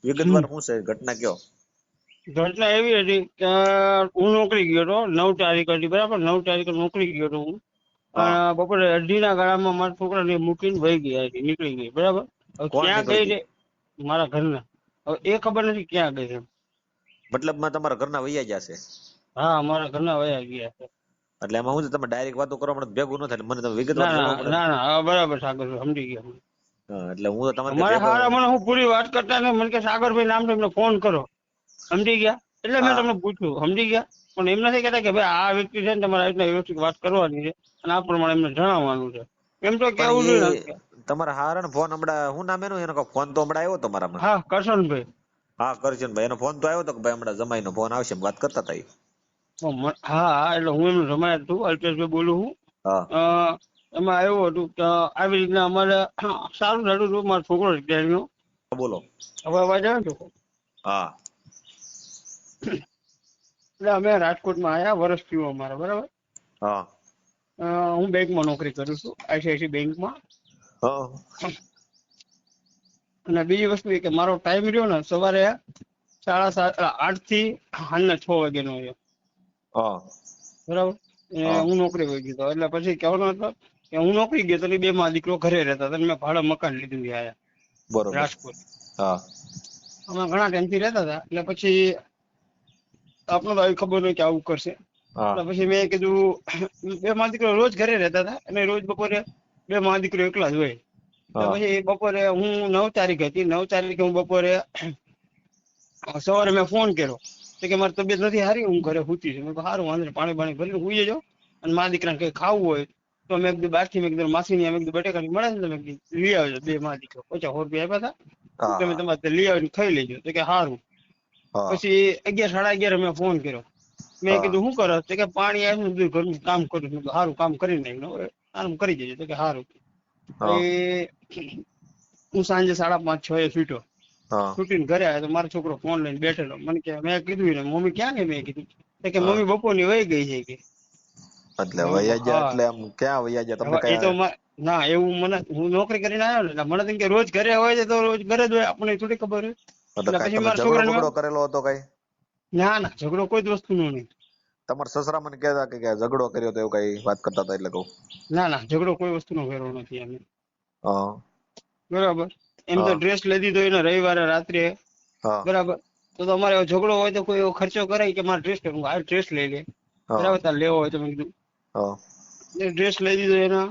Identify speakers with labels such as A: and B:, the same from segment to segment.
A: વિગતવાર શું છે ઘટના કયો?
B: ઘટના એવી હતી કે હું નોકરી ગયો હતો 9 તારીખ હતી, બરાબર. 9 તારીખે નોકરી ગયો હતો હું.
A: હા.
B: અને બપોરે અઢીના ગાળામાં મારા છોકરાને મૂકીને વહી ગયા હતી, નીકળી ગઈ, બરાબર. હવે
A: કોણ
B: ક્યાં
A: નીકળી
B: ગઈ
A: ગઈ?
B: છે મારા ઘરના, હવે એ ખબર નથી ક્યાં ગઈ છે.
A: મતલબમાં તમારા ઘરના વૈયા ગયા છે?
B: હા, મારા ઘરના વયા ગયા છે.
A: એટલે એમાં શું છે, તમે ડાયરેક્ટ વાતો કરવા મને ભેગું ન થાય, મને તમે વિગતવાર
B: ના ના
A: જણાવવા પડે ને.
B: ના ના, હા બરાબર સાગર, સમજી ગયા.
A: હા, એટલે હું તો તમારે કઈ
B: અમારે
A: ભેગો.
B: હારા મને હું પૂરી વાત કરતા ને મને કે સાગરભાઈ નામ તમને ફોન કરો, સમજી ગયા. એટલે મેં
A: હા
B: તમને પૂછ્યું, સમજી ગયા. પણ એમ નથી કહેતા કે ભાઈ આ વ્યક્તિ છે ને તમારે આ રીતના વ્યવસ્થિત વાત કરવાની છે અને આ પ્રમાણે એમને જણાવવાનું છે, એમ તો
A: પણ
B: કેવું જોઈએ ને.
A: એ તમારા હારણ ફોન હમણાં શું નામ એનું, એનો ફોન તો હમણાં આવ્યો તમારામાં?
B: હા, કરશનભાઈ.
A: હા, કરજનભાઈ, એનો ફોન તો આવ્યો તો કે ભાઈ હમણાં જમાઈનો ફોન આવશે, એમ વાત કરતા હતા એ.
B: હા હા, એટલે હું એમને રમાય હતું, અલ્પેશભાઈ બોલું હું.
A: હા.
B: અ, એમાં એવું હતું કે આવી રીતના અમારે સારું થતું હતું, મારો છોકરો ત્યારનો.
A: બોલો.
B: હવે અવાજ આવે છે?
A: હા.
B: એટલે અમે રાજકોટમાં આવ્યા, વર્ષ થયું અમારે, બરાબર.
A: હા.
B: હું બેંકમાં નોકરી કરું છું, આઈસીઆઈસી બેંકમાં.
A: હા.
B: અને બીજી વસ્તુ એ કે મારો ટાઈમ રહ્યો ને સવારે 8:30 થી સાંજના 6 વાગ્યાનો રહ્યો,
A: હા.
B: બરાબર.
A: હા.
B: હું નોકરી વહી ગયો હતો. એટલે પછી કહેવાનો મતલબ કે હું નોકરી ગયો તો બે માં દીકરો ઘરે રહેતા હતા, મેં ભાડે મકાન લીધું આયા
A: બરોબર.
B: રાજકોટ.
A: હા.
B: અમે ઘણા ટાઈમથી રહેતા હતા. એટલે પછી આપણે તો આવી ખબર નહીં કે આવું કરશે.
A: હા.
B: એટલે પછી મેં કીધું, બે માં દીકરો રોજ ઘરે રહેતા હતા અને રોજ બપોરે બે માં દીકરો એકલા જ હોય. એટલે
A: હા.
B: પછી બપોરે હું 9 તારીખ હતી, 9 તારીખે હું બપોરે સવારે મેં ફોન કર્યો તો કે મારી તબિયત નથી સારી, હું ઘરે સૂતી છું. મેં કહ્યું સારું, વાંધો નહીં, પાણી પાણી ભરીને સૂઈ જજો. અને મારા દીકરાને કંઈ ખાવું હોય તો મેં કીધું બહારથી, મેં કીધું માસીની મેં કીધું બટેકાની મળે ને, મેં કીધું લઈ આવજો. બે માં દીકરો 50 રૂપિયા આપ્યા હતા, તમે
A: હા.
B: તમારે લઈ આવીને ખાઈ લેજો. તો કે સારું.
A: હા.
B: પછી 11, સાડા 11 મેં ફોન કર્યો. મેં
A: હા.
B: કીધું શું કરો? તો કે પાણી આવ્યું, બધું ઘરનું કામ કરું. મેં કીધું સારું, કામ કરી નાખ્યું, આમ કરી દેજો. તો કે સારું.
A: હા.
B: પછી હું સાંજે 5:30-6 છૂટ્યો.
A: હા.
B: છૂટીને ઘરે આવ્યો તો મારો છોકરો ફોન લઈને બેઠેલો. મને કે, મેં કીધું ને મમ્મી ક્યાં ગઈ? મેં કીધું તો કે
A: હા.
B: મમ્મી બપોરની વહી ગઈ છે કે.
A: એટલે
B: મેં કીધું
A: વૈયા ગયા
B: હા.
A: એટલે આમ ક્યાં વૈયા ગયા તમને
B: હવે એ તો
A: કયા?
B: ના, એવું મને, હું નોકરી કરીને આવ્યો ને એટલે મને તો કે રોજ ઘરે હોય છે તો રોજ ઘરે જ હોય, આપણને થોડી ખબર હોય.
A: એટલે
B: એટલે
A: કઈ
B: પછી
A: તમે
B: મારા
A: ઝઘડો
B: છોકરાને
A: બગડો કરેલો હતો કઈ?
B: ના ના, ઝઘડો કોઈ જ વસ્તુનો નહીં.
A: તમારા સસરા મને કહેતા કે ઝઘડો કર્યો તો એવું કઈ વાત કરતા હતા, એટલે કહું.
B: ના ના, ઝઘડો કોઈ વસ્તુનો કર્યો નથી અમે,
A: હા.
B: બરાબર. એમ તો
A: હા.
B: ડ્રેસ લઈ દીધો એને રવિવારે રાત્રે,
A: હા.
B: બરાબર. તો અમારે ઝઘડો હોય તો કોઈ એવો ખર્ચો કરાય કે મારે ડ્રેસ લેવું, આ ડ્રેસ લઈ લે,
A: હા.
B: બરાબર. તારે લેવો હોય તો મેં કીધું
A: હા.
B: ડ્રેસ લઈ દીધો એના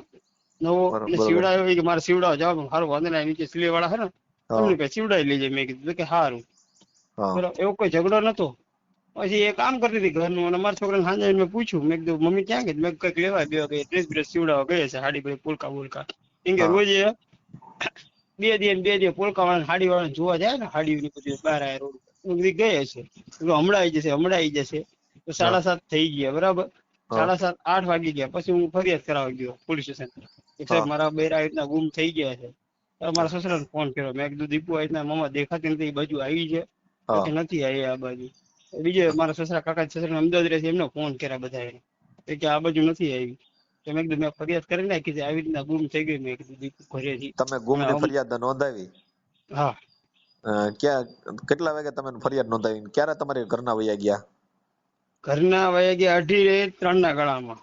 B: નવો. અને
A: બરોબર.
B: સીવડાવ્યો હોય કે મારે સીવડાવવા જવાનું, સારું વાંધો નહીં, નીચે સિલાઈ વાળા છે ને,
A: હા.
B: એમને કઈ સીવડાવી લેજે. મેં કીધું કે સારું,
A: હા.
B: બરાબર. એવો કોઈ ઝઘડો નતો. પછી એ કામ કરતી હતી ઘરનું. અને મારા છોકરાને સાંજે મેં પૂછ્યું, મેં કીધું મમ્મી ક્યાં ગઈ? મેં કંઈક લેવા બે ડ્રેસ બ્રેસ સીવડાવવા ગઈ છે, સાડી ભાઈ પુલકા બુલકા. કેમ કે
A: હા.
B: રોજ 2 દિવસ પોલકા વાળા સાડી વાળા જોવા જાય ને, સાડી બધી બહાર આવ્યા રોડ બધી ગઈ હશે. હમણાં આવી જશે, હમણાં આવી જશે. તો
A: હા.
B: 7:30 થઈ ગયા, બરાબર.
A: હા.
B: 7:30, 8 વાગી ગયા. પછી હું ફરિયાદ કરાવવા ગયો પોલીસ સ્ટેશન. સાહેબ
A: હા.
B: મારા બેરા આ રીતના ગુમ થઈ ગયા છે. મારા સસરાને ફોન કર્યો. મેં કીધું દીપુ આ રીતના મમ્મા દેખાતી નથી, એ બાજુ આવી છે? તો
A: હા.
B: કે નથી આવી આ બાજુ. બીજે મારા સસરા કાકા સસરા અમદાવાદ રહે છે, એમને ફોન કર્યા બધા એ કે આ બાજુ નથી આવી. તો મેં કીધું મેં ફરિયાદ કરી નાખી છે, આવી રીતના ગુમ થઈ ગઈ. મેં કીધું દીપુ ઘરેથી.
A: તમે
B: અને
A: ગુમની ફરિયાદ નોંધાવી?
B: હા.
A: ક્યાં કેટલા વાગે તમે ફરિયાદ નોંધાવી? ક્યારે તમારી ઘરના વૈયા ગયા?
B: ઘરના વયા ગયા 2:30-3 ગાળામાં.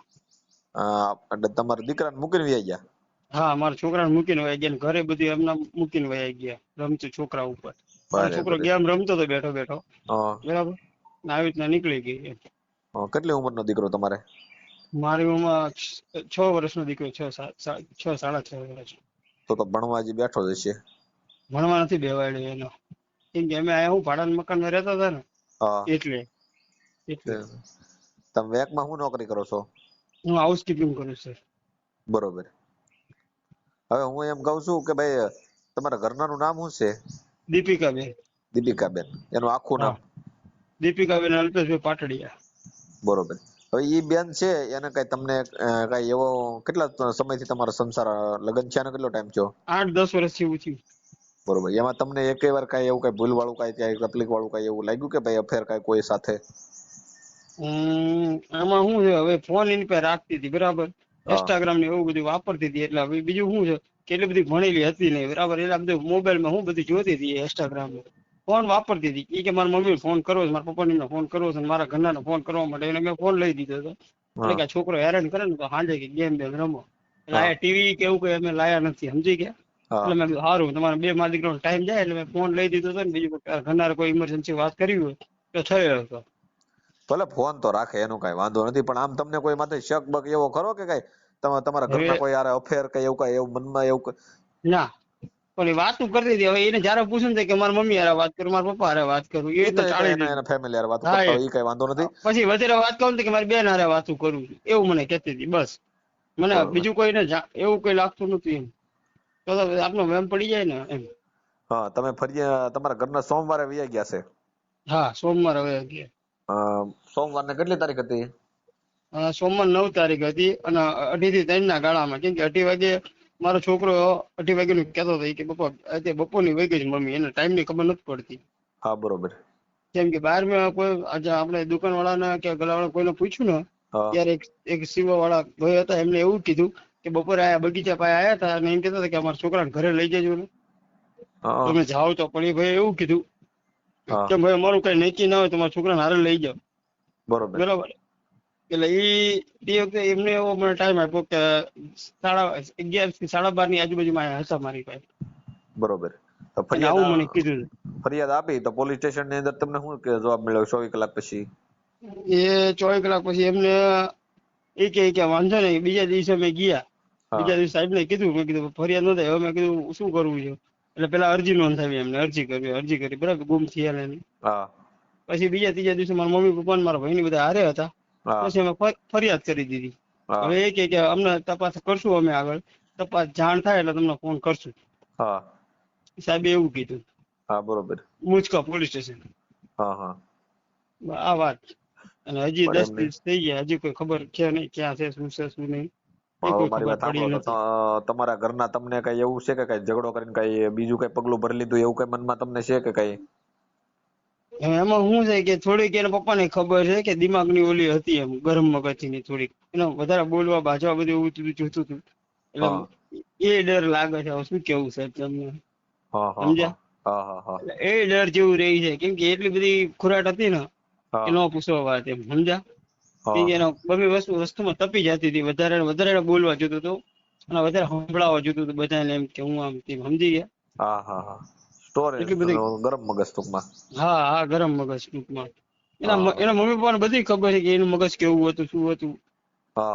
A: એટલે તમારા દીકરાને મૂકીને વૈયા ગયા?
B: હા, મારા છોકરાને મૂકીને વયા ગયા. ઘરે બધી એમના મૂકીને વયા ગયા, રમતું છોકરા ઉપર. મારો
A: બરે
B: છોકરો
A: બરે.
B: ગેમ રમતો હતો બેઠો બેઠો,
A: હા.
B: બરાબર. આવી રીતના નીકળી ગઈ.
A: કેટલી ઉંમરનો દીકરો તમારે?
B: મારી ઉંમર 6 વર્ષનો દીકરો, 6-6.5 વર્ષ.
A: તો ભણવા હજી બેઠો જ હશે.
B: ભણવા નથી બેવાડ્યો એનો, કેમ કે અમે અહીંયા હું ભાડાના મકાનમાં રહેતા હતા ને,
A: હા.
B: એટલે એટલે
A: તમે બેંકમાં શું નોકરી કરો છો?
B: હું હાઉસકીપિંગ કરું છું.
A: બરોબર. હવે હું એમ કઉ છું કે ભાઈ તમારા ઘરનાનું નામ શું છે?
B: દીપિકાબેન.
A: દીપિકાબેન, એનું આખું નામ?
B: હા, દીપિકાબેન અલ્પેશભાઈ પાટડિયા.
A: બરોબર. હવે ઈ બેન છે એને કઈ તમને કઈ એવો કેટલા સમયથી તમારો સંસાર લગ્ન છે ને કેટલો ટાઈમ થયો?
B: 8-10 વર્ષથી ઊંચી.
A: બરોબર. એમાં તમને એકેય વાર કઈ એવું કઈ ભૂલ વાળું કઈ તકલીફ વાળું કઈ એવું લાગ્યું કે ભાઈ અફેર કઈ કોઈ સાથે?
B: આમાં શું છે, હવે ફોન એની પાસે રાખતી હતી, બરાબર.
A: હા.
B: ઇન્સ્ટાગ્રામ ને એવું બધું વાપરતી હતી. એટલે હવે બીજું શું છે કે એટલી બધી ભણેલી હતી નહીં, બરાબર. એટલે બધું મોબાઈલમાં હું બધી જોતી હતી ઇન્સ્ટાગ્રામ. ફોન વાપરતી હતી. ઈ કે મારા મમ્મી ફોન કરવો છે, મારા પપ્પાને ફોન કરવો છે, અને મારા ઘરના ફોન કરવા માટે એને મેં ફોન લઈ દીધો હતો. એટલે કે આ છોકરો હેરાન કરે ને તો સાંજે કે ગેમ બેમ રમો. એટલે આ ટીવી કે એવું કઈ અમે લાયા નથી, સમજી ગયા. એટલે મેં કીધું સારું, તમારે બે મારા દીકરાનો ટાઈમ જાય એટલે મેં ફોન લઈ દીધો હતો ને બીજું ઘરના કોઈ ઇમરજન્સી વાત કરવી હોય તો થયો હતો.
A: ભલે ફોન તો રાખે એનું કઈ વાંધો નથી, પણ આમ તમને કોઈ માથે શક બક એવો ખરો કે કઈ તમારા ઘરના કોઈ યાર અફેર કઈ એવું કઈ એવું મનમાં એવું
B: ના, પણ એ વાતું કરતી હતી. હવે એને જયારે પૂછ્યું ને કે મારા મમ્મી હારે વાત કરું, મારા પપ્પા હારે વાત કરું, એ તો ચાલી
A: એના ફેમિલી યાર વાત કરતા હોય એ કઈ વાંધો નથી.
B: પછી વધારે વાત કરું કે મારી બેન હારે વાતું કરું એવું મને કહેતી હતી. બસ મને બીજું કોઈને એવું કઈ લાગતું નથી એમ. તો આપનો વેમ પડી જાય ને એમ.
A: હા, તમે ફરી તમારા ઘરના સોમવારે વયા ગયા છે?
B: હા, સોમવારે વયા ગયા.
A: સોમવાર ને કેટલી તારીખ હતી?
B: સોમવાર 9 તારીખ હતી અને 2:30 થી 3 ના ગાળામાં. કેમ કે 2:30 વાગે મારો છોકરો 2:30 વાગે નું કહેતો હતો કે પપ્પા આજે બપોરની વહી ગઈ મમ્મી, એને ટાઈમ ની ખબર નથી પડતી.
A: હા, બરોબર.
B: કેમ કે બહાર મેં કોઈ આજે આપણે દુકાન વાળાને કે ગલાવાળા કોઈને પૂછ્યું ને ત્યારે એક સીવા વાળા ભાઈ હતા, એમને એવું કીધું કે બપોરે આયા બગીચા પાસે આયા હતા અને એમ કહેતા હતા કે અમારા છોકરાને ઘરે લઈ જજો ને તમે જાઓ તો. પણ એ ભાઈ એવું કીધું કે ભાઈ અમારું કઈ નક્કી ના હોય, તમારા છોકરાને હારે લઈ જાઓ. બરાબર. એટલે એ વખતે એમને એવો મને ટાઈમ આપ્યો કે 11:30 થી 12:30 ની આજુબાજુમાં હતા મારી પાસે.
A: બરોબર.
B: આવું મને કીધું.
A: ફરિયાદ આપી તો પોલીસ સ્ટેશન ની અંદર તમને શું કે જવાબ મળ્યો 24 કલાક પછી?
B: એ 24 કલાક પછી એમને એ કે વાંધો નહીં. બીજા દિવસે મેં ગયા, બીજા દિવસે સાહેબ ને કીધું, મેં કીધું ફરિયાદ નોંધાય. હવે મેં કીધું શું કરવું છે, એટલે પેલા અરજી નોંધાવી, એમને અરજી કરી બરાબર, ગુમ થયેલા ની. પછી બીજા ત્રીજા દિવસે મારા મમ્મી પપ્પા ને મારા ભાઈ ની બધા હારે હતા. પછી અમે ફરિયાદ કરી દીધી. હવે એ કે અમને તપાસ કરશું, અમે આગળ તપાસ જાણ થાય એટલે તમને ફોન કરશું. સાહેબે એવું કીધું.
A: હા, બરોબર.
B: મુચકા પોલીસ સ્ટેશન. આ વાત. અને હજી 10 દિવસ થઈ ગયા, હજી કોઈ ખબર છે નહીં ક્યાં છે, શું છે શું નહીં.
A: મારી વાત સાંભળો તો તમારા ઘરના તમને કઈ એવું છે કે કઈ ઝઘડો કરીને કઈ બીજું કઈ પગલું ભરી લીધું એવું કઈ મનમાં તમને છે કે કઈ?
B: એમાં શું છે કે થોડીક એના પપ્પાને ખબર છે કે દિમાગની ઓલી હતી એમ, ગરમ મગજની થોડીક, એનો વધારે બોલવા બાજવા બધું એવું જોતું હતું. એટલે એ ડર લાગે છે. શું કેવું સાહેબ તમને, સમજ્યા? એ ડર જેવું રહી છે. કેમ કે એટલી બધી ખુરાટ હતી ને કે ન પૂછવા વાત એમ, સમજ્યા? એનો બધી વસ્તુમાં તપી જતી હતી. વધારે બોલવા જોતું હતું અને વધારે સંભળાવવા જોતું હતું બધાને, એમ કે હું આમ તેમ, સમજી ગયા?
A: ગરમ મગજ ટૂંકમાં.
B: હા, ગરમ મગજ ટૂંકમાં. એના મમ્મી પપ્પાને બધી ખબર છે કે એનું મગજ કેવું હતું, શું હતું.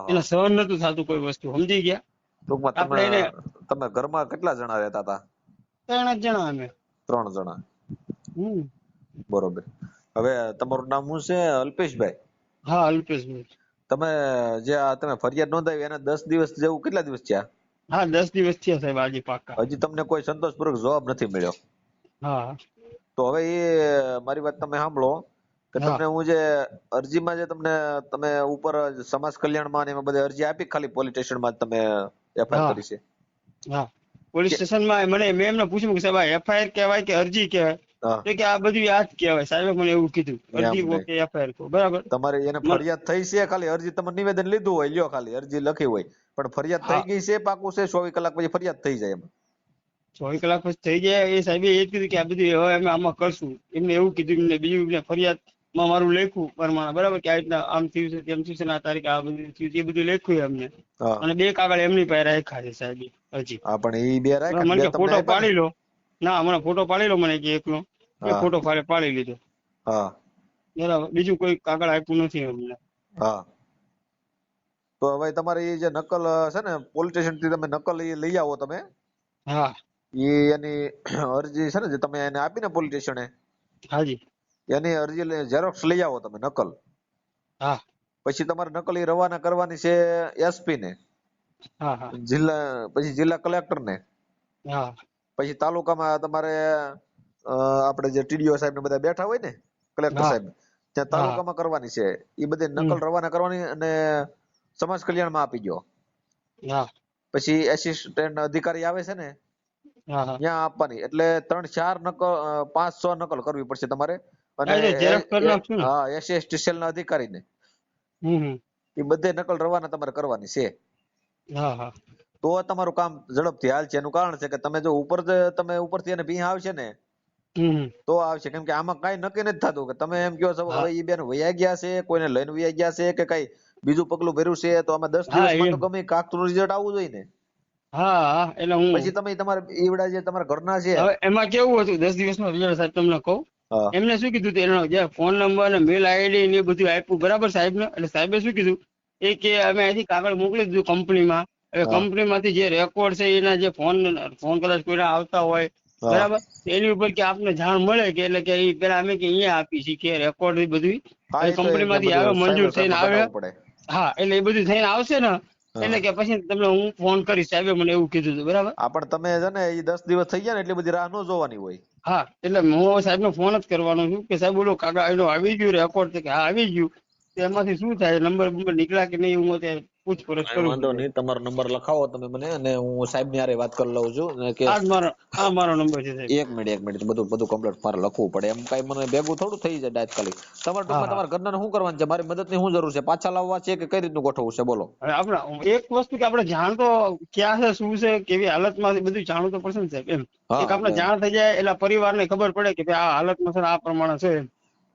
B: એને સહન નતું થતું કોઈ વસ્તુ, સમજી ગયા?
A: ટૂંકમાં તમે ઘરમાં કેટલા જણા રહેતા હતા?
B: 3 જ જણા અમે.
A: 3 જણા. બરોબર. હવે તમારું નામ શું છે? અલ્પેશભાઈ?
B: હા, અલ્પેશભાઈ.
A: તમે ફરિયાદ નોંધાવી એના 10 દિવસ જેવું કેટલા દિવસ થયા?
B: હા, 10 દિવસ થયા સાહેબ આજે પાક્કા.
A: હજી તમને કોઈ સંતોષપૂર્વક જવાબ નથી મળ્યો?
B: હા.
A: તો હવે એ મારી વાત તમે સાંભળો કે તમને હું જે અરજીમાં જે તમે ઉપર સમાજ કલ્યાણમાં એમાં બધી અરજી આપી, ખાલી પોલીસ સ્ટેશનમાં તમે એફઆઈઆર કરી છે?
B: હા, પોલીસ સ્ટેશનમાં મેં એમને પૂછ્યું કે સાહેબ એફઆઈઆર કહેવાય કે અરજી કહેવાય? તો કે આ બધું યાદ કહેવાય. સાહેબે મને એવું કીધું, અરજી કે એફઆઈઆર કો. બરાબર.
A: તમારે એને ફરિયાદ થઈ છે? ખાલી અરજી તમે નિવેદન લીધું હોય, લ્યો ખાલી અરજી લખી હોય, પણ ફરિયાદ થઈ ગઈ છે પાકું છે? 24 કલાક પછી ફરિયાદ થઈ જાય એમ?
B: 24 કલાક પછી થઈ જાય. એ સાહેબે એ જ કીધું કે આ બધું હવે અમે આમાં કરશું. એમને એવું કીધું. એમને બીજું ફરિયાદમાં મારું લખ્યું પ્રમાણે, બરાબર, કે આ રીતના આમ થયું છે, તેમ થયું છે, આ તારીખે આ બધું થયું છે, એ બધું લખ્યું એમને. અને 2 કાગળ એમની પાસે રાખ્યા છે સાહેબ હજી.
A: પણ એ 2 રાખ્યા,
B: મને ફોટો પાડી લો. ના, મને ફોટો પાડી લો, મને એકનો. એ ફોટો પાડી લીધો. બરાબર. બીજું કોઈ કાગળ આપ્યું નથી અમને.
A: તો હવે તમારે એ જે નકલ છે ને, પોલીસ સ્ટેશન થી તમે નકલ લઈ આવો તમે. એની અરજી છે ને જે તમે એને આપી ને પોલીસ સ્ટેશને, એની અરજી ઝેરોક્સ લઈ આવો તમે, નકલ. પછી તમારે નકલ રવાના કરવાની છે એસપી ને, જિલ્લા કલેક્ટર ને, પછી તાલુકામાં તમારે આપણે જે ટીડીઓ સાહેબ ને બધા બેઠા હોય ને, કલેક્ટર સાહેબ, ત્યાં તાલુકામાં કરવાની છે. એ બધી નકલ રવાના કરવાની અને સમાજ કલ્યાણમાં આપી દો. પછી એસિસ્ટન્ટ અધિકારી આવે છે ને, ત્યાં આપવાની. એટલે 3-4 નકલ, 5-6 નકલ કરવી પડશે તમારે. અને એસસી સેલ ના અધિકારી ને એ બધે નકલ રવાના તમારે કરવાની છે. તો તમારું કામ ઝડપથી હાલ છે. એનું કારણ છે કે તમે જો ઉપરથી એને ભી આવશે ને
B: હમ.
A: તો આવશે, કેમ કે આમાં કઈ નક્કી નથી થતું કે તમે એમ કહો છો
B: હા
A: હવે ઈ બેન વયા ગયા છે, કોઈને લઈને વયા ગયા છે કે કઈ બીજું પગલું ભર્યું છે, તો આમાં 10
B: હા
A: દિવસમાં તો
B: એમ.
A: ગમે કાગતું રિઝલ્ટ આવવું જોઈએ ને.
B: હા એટલે હું
A: પછી તમે તમારા ઈવડા જે તમારા ઘરના છે.
B: હવે એમાં કેવું હતું 10 દિવસનો રિઝલ્ટ સાહેબ તમને કહું.
A: હા
B: એમને શું કીધું એનો જે ફોન નંબર ને મેલ આઈડી ને એ બધું આપ્યું બરાબર સાહેબ ને. એટલે સાહેબે શું કીધું એ કે અમે અહીંથી કાગળ મોકલી દીધું કંપનીમાં. હવે
A: હા
B: કંપનીમાંથી જે રેકોર્ડ છે એના જે ફોન કદાચ કોઈના આવતા હોય
A: હા
B: બરાબર, એની ઉપર કે આપને જાણ મળે કે એટલે કે એ પેલા અમે કે અહીંયા આપી છીએ કે રેકોર્ડ એ બધું
A: હા,
B: હવે
A: એ તો એટલે
B: કંપનીમાંથી આવે
A: બધું
B: મંજૂર
A: સાયબર
B: થઈને
A: ક્રાઇમમાં
B: આવે.
A: બતાવવું પડે.
B: હા એટલે એ બધું થઈને આવશે ને
A: હા
B: એટલે કે પછી તમને હું ફોન કરીશ. સાહેબે મને એવું કીધું હતું બરાબર.
A: આ પણ તમે છે ને એ 10 દિવસ થઈ ગયા ને એટલી બધી રાહ ન જોવાની હોય.
B: હા એટલે હું સાહેબને ફોન જ કરવાનો છું કે સાહેબ બોલો કાગળ એનો આવી ગયું રેકોર્ડ કે હા આવી ગયું, તો એમાંથી શું થાય નંબર બંબર નીકળ્યા કે નહીં હું અત્યારે પૂછપરછ
A: કઈ
B: કરું
A: વાંધો
B: છું.
A: નહીં, તમારો નંબર લખાવો તમે મને, અને હું સાહેબ ની હારે વાત કરી લઉં છું કે
B: આ મારો નંબર છે સાહેબ.
A: એક મિનિટ બધું બધું કમ્પ્લીટ મારે લખવું પડે, એમ કઈ મને ભેગું થોડું થઈ જાય તાત્કાલિક. તમારા
B: હા
A: ટૂંકમાં
B: હા.
A: તમારા ઘરના શું કરવાનું છે, મારી મદદ ની શું જરૂર છે, પાછા લાવવા છે કે કઈ રીતનું ગોઠવવું છે બોલો.
B: હવે આપણે એક વસ્તુ કે આપણે જાણ તો ક્યાં છે શું છે કેવી હાલતમાં છે બધું જાણવું તો પડશે ને સાહેબ એમ.
A: હા
B: એક આપણે
A: એટલે
B: જાણ થઈ જાય એટલે પરિવારને ખબર પડે કે ભાઈ આ હાલતમાં છે ને આ પ્રમાણે છે એમ.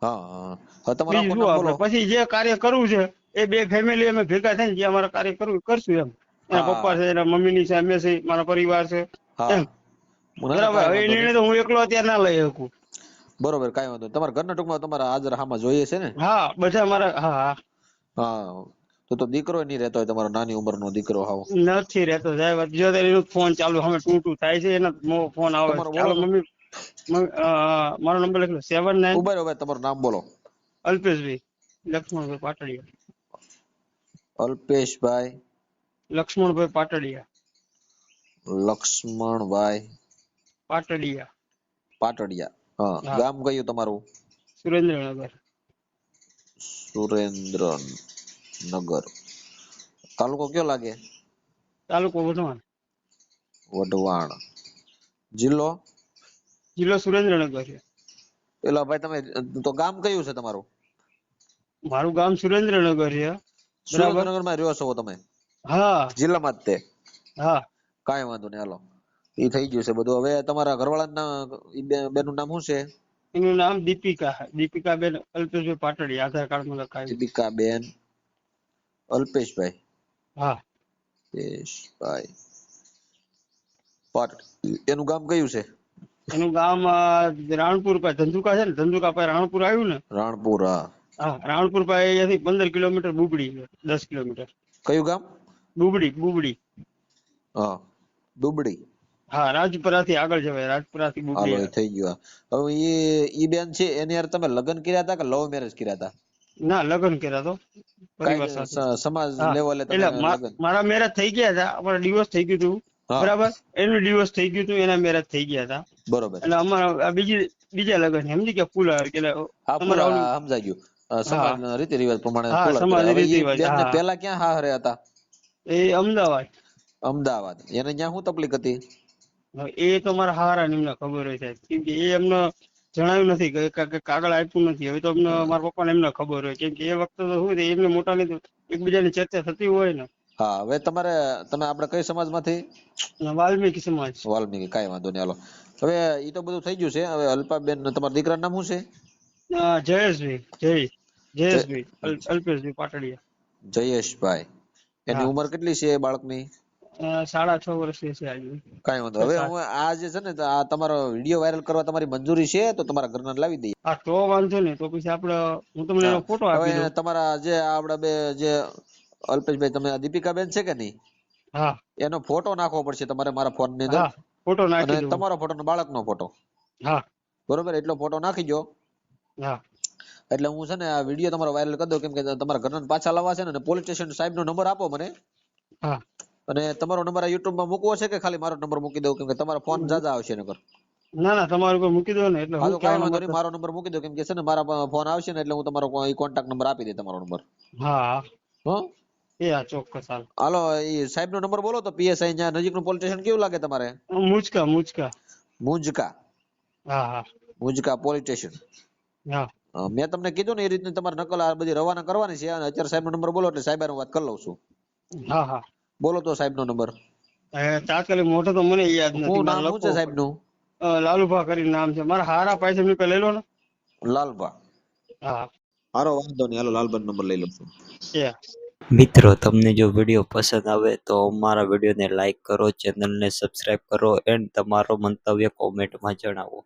A: હા હા હવે તમારું
B: બીજું
A: આખું
B: શું
A: નામ
B: આપણે
A: બોલો.
B: પછી જે કાર્ય કરવું છે એ બે ફેમિલી અમે ભેગા થઈને જે અમારે કાર્ય કરવું કરશું એમ. એના પપ્પા
A: હા
B: છે એના મમ્મીની છે અમે છે મારા પરિવાર છે
A: હા
B: એમ.
A: ના ના
B: બરાબર
A: કાંઈ
B: હવે એ
A: વાંધો નહીં.
B: નિર્ણય તો હું એકલો અત્યારે ના લઈ શકું.
A: બરોબર કાંઈ વાંધો નહીં. તમારા ઘરના ટૂંકમાં તમારા હાજર હામાં જોઈએ છે ને.
B: હા બધા મારા હા હા.
A: હા તો દીકરો નહીં રહેતો હોય, તમારો નાની ઉંમરનો દીકરો હાવ.
B: નથી રહેતો સાહેબ. જો એનો ફોન ચાલુ હવે ટૂ થાય છે એનો ફોન આવે છે.
A: તમારો બોલો
B: ચાલો
A: તો.
B: મમ્મી મારો નંબર લખી લો 79
A: ઉભા રહો ભાઈ, તમારું નામ બોલો.
B: અલ્પેશભાઈ લક્ષ્મણભાઈ પાટડિયા.
A: અલ્પેશભાઈ
B: લક્ષ્મણભાઈ પાટડિયા.
A: લક્ષ્મણભાઈ
B: પાટડિયા.
A: પાટડિયા. હા
B: હા
A: ગામ કયું તમારું?
B: સુરેન્દ્રનગર.
A: સુરેન્દ્રનગર. તાલુકો કયો લાગે?
B: તાલુકો વઢવાણ.
A: વઢવાણ. જિલ્લો?
B: જિલ્લો સુરેન્દ્રનગર છે.
A: પેલા ભાઈ તમે તો ગામ કયું છે તમારું?
B: મારું ગામ સુરેન્દ્રનગર છે. બરાબર.
A: સુરેન્દ્રનગર માં રહ્યો છો તમે?
B: હા
A: જિલ્લામાં જ તે?
B: હા.
A: કાંઈ વાંધો નહીં, હાલો એ થઈ ગયું છે બધું. હવે તમારા ઘરવાળાના બેનું નામ શું છે?
B: એનું નામ દીપિકાબેન અલ્પેશભાઈ પાટડિયા. આધાર કાર્ડમાં લખાયું.
A: દીપિકા બેન અલ્પેશભાઈ
B: હા.
A: અલ્પેશભાઈ એનું ગામ કયું છે?
B: એનું ગામ રાણપુર પાસે ધંધુકા છે ને, ધંધુકા પાસે રાણપુર આવ્યું ને.
A: રાણપુર. હા
B: હા રાણપુર પાસે અહીંયાથી 15 કિલોમીટર. બુબડી 10 કિલોમીટર.
A: કયું ગામ?
B: બુબડી.
A: હા દુબડી.
B: હા રાજપુરાથી આગળ જવાય. રાજપુરાથી
A: હાલો
B: બુબડી
A: એ
B: આવે.
A: થઈ ગયું. હવે ઈ બેન છે એની યાર તમે લગ્ન કર્યા હતા કે લવ મેરેજ કર્યા હતા?
B: ના લગ્ન કર્યા તો પરિવાર સાથે.
A: સમાજ
B: હા
A: લેવલે તમે
B: એટલે
A: લગ્ન?
B: મારા મેરેજ થઈ ગયા હતા. અમારા ડિવોર્સ થઈ ગયું હતું
A: હા
B: બરાબર. એનું ડિવોર્સ થઈ ગયું હતું, એના મેરેજ થઈ ગયા હતા.
A: બરોબર.
B: એટલે અમારા આ બીજા લગ્ન છે સમજી ગયા. ફૂલ કે
A: હા
B: અમારા ઓલું.
A: પૂરા સમજાઈ ગયું.
B: હા
A: સમાજ રીતિ રિવાજ પ્રમાણે
B: હા
A: ફુલાર કરે.
B: સમાજ
A: હવે
B: રીત
A: ઈ
B: રિવાજ.
A: બેન ને
B: હા
A: પેલા ક્યાં હારે હતા?
B: એ અમદાવાદ.
A: અમદાવાદ. એને ત્યાં શું તકલીફ હતી?
B: હવે એ તો મારા હારા એમને ખબર હોય છે, કેમ કે એ એમને જણાવ્યું નથી કે કાગળ આપ્યું નથી. હવે તો અમને મારા પપ્પાને એમને ખબર હોય, કેમ કે એ વખતે તો શું છે એમને મોટા ને એકબીજાની ચર્ચા થતી હોય ને.
A: હા હવે તમે આપણે કઈ સમાજમાંથી?
B: વાલ્મીકી સમાજ.
A: વાલ્મીકી. કાંઈ વાંધો નહીં, હાલો. હવે ઈ તો બધું થઈ ગયું છે. હવે અલ્પાબેન તમારા દીકરાનું નામ શું છે?
B: જયેશભાઈ અલ્પેશભાઈ પાટડિયા.
A: જયેશભાઈ. એની
B: હા
A: ઉંમર કેટલી છે બાળકની?
B: 6.5 વર્ષની છે આજે.
A: કાંઈ વાંધો. હવે
B: 6-7.
A: હું આ જે છે ને આ તમારો વિડીયો વાયરલ કરવા તમારી મંજૂરી છે તો તમારા ઘરના લાવી દઈએ.
B: હા તો વાંધો નહીં. તો પછી હું તમને
A: હા
B: એનો ફોટો
A: હવે
B: આપી દઉં.
A: તમારા જે આપડા બે જે અલ્પેશભાઈ તમે દીપિકાબેન છે કે નહીં,
B: હા
A: એનો ફોટો નાખવો પડશે તમારે મારા ફોન ની અંદર,
B: હા ફોટો
A: અને
B: નાખી દઉં.
A: તમારો ફોટો ને બાળકનો ફોટો.
B: હા
A: બરોબર એટલો ફોટો નાખી દો.
B: હા
A: એટલે હું છે ને આ વિડીયો તમારો વાયરલ કરી દઉં, કેમ કે તમારા ઘરના પાછા લાવવા છે ને. પોલીસ સ્ટેશન સાહેબ નો નંબર આપો મને,
B: હા.
A: અને તમારો નંબર આ યુટ્યુબ માં મૂકવો છે કે ખાલી મારો નંબર મૂકી દઉં, કેમ કે તમારો ફોન જાજા આવશે નકર.
B: ના તમારું કોઈ મૂકી દો ને. એટલે
A: હા
B: હું
A: તો કાંઈ
B: કહેવાનો
A: વાંધો નહીં,
B: મતલબ.
A: મારો નંબર મૂકી દો, કેમ કે છે ને મારા ફોન આવશે ને એટલે હું તમારો કોન્ટેક્ટ નંબર આપી દે તમારો નંબર.
B: હા
A: હો
B: હા ચોક્કસ.
A: હાલો એ સાહેબ નો નંબર બોલો તો. પીએસઆઈ ત્યાં નજીકનું પોલીસ સ્ટેશન કેવું લાગે તમારે?
B: મુજકા.
A: મુંજકા.
B: હા હા
A: મુંજકા પોલીસ સ્ટેશન.
B: હા.
A: મેં તમને કીધું ને એ રીતની તમારે નકલ આ બધી રવાના કરવાની છે. અને અત્યારે સાહેબ નો નંબર બોલો એટલે સાહેબ વાત કરી લઉં છું.
B: હા હા
A: બોલો તો સાહેબ નો નંબર.
B: તાત્કાલિક મોટો તો મને યાદ નથી.
A: શું
B: મારે
A: નામ શું
B: લખવો
A: છે સાહેબ
B: પડે.
A: નું?
B: લાલુભા કરીને નામ છે મારા. હારા પૈસા મેં લઈ લો ને.
A: લાલબા.
B: હા.
A: હારો વાંધો નહીં, હાલો લાલબા નંબર લઈ લઉં છું.
C: મિત્રો તમને જો વિડીયો પસંદ આવે તો અમારા વિડીયોને લાઈક કરો, ચેનલને સબસ્ક્રાઇબ કરો એન્ડ તમારો મંતવ્ય કોમેન્ટમાં જણાવો.